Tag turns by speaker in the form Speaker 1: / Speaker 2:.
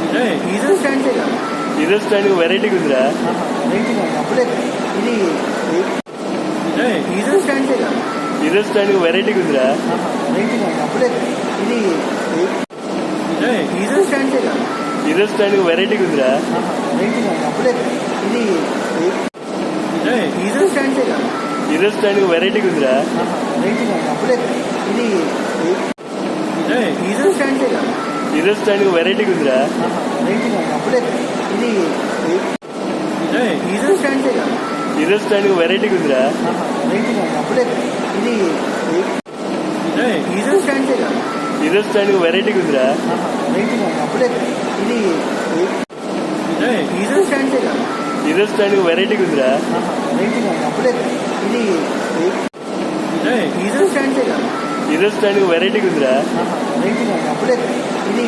Speaker 1: Diesel stand కదా.
Speaker 2: Diesel stand వెరైటీగా ఉందిరా.
Speaker 1: వెరైటీగా ఉంది. అప్పుడే ఇది డీజిల్ స్టాండ్ కదా.
Speaker 2: డీజిల్ స్టాండ్ వెరైటీగా ఉందిరా.
Speaker 1: వెరైటీగా ఉంది. అప్పుడే ఇది డీజిల్ స్టాండ్ కదా.
Speaker 2: డీజిల్ స్టాండ్ వెరైటీగా ఉందిరా.
Speaker 1: వెరైటీగా ఉంది. అప్పుడే ఇది డీజిల్ స్టాండ్ కదా.
Speaker 2: డీజిల్ స్టాండ్ వెరైటీగా ఉందిరా.
Speaker 1: వెరైటీగా ఉంది. అప్పుడే ఇది డీజిల్ స్టాండ్ కదా.
Speaker 2: డీజిల్ స్టాండ్ వెరైటీగా ఉందిరా.
Speaker 1: వెరైటీగా ఉంది. అప్పుడే ఇది డీజిల్ స్టాండ్ కదా.
Speaker 2: డీజిల్ స్టాండ్ వెరైటీగా ఉందిరా.
Speaker 1: వెరైటీగా ఉంది. అప్పుడే ఇది డీజిల్ స్టాండ్ కదా.
Speaker 2: డీజిల్ స్టాండ్ వెరైటీగా ఉందిరా.
Speaker 1: వెరైటీగా ఉంది. అప్పుడే ఇది డీజిల్ స్టాండ్ కదా.
Speaker 2: డీజిల్ స్టాండ్ వెరైటీగా ఉందిరా.
Speaker 1: వెరైటీగా ఉంది. అప్పుడే ఇది డీజిల్ స్టాండ్ కదా.
Speaker 2: డీజిల్ స్టాండ్ వెరైటీగా ఉందిరా.
Speaker 1: వెరైటీగా ఉంది. అప్పుడే ఇది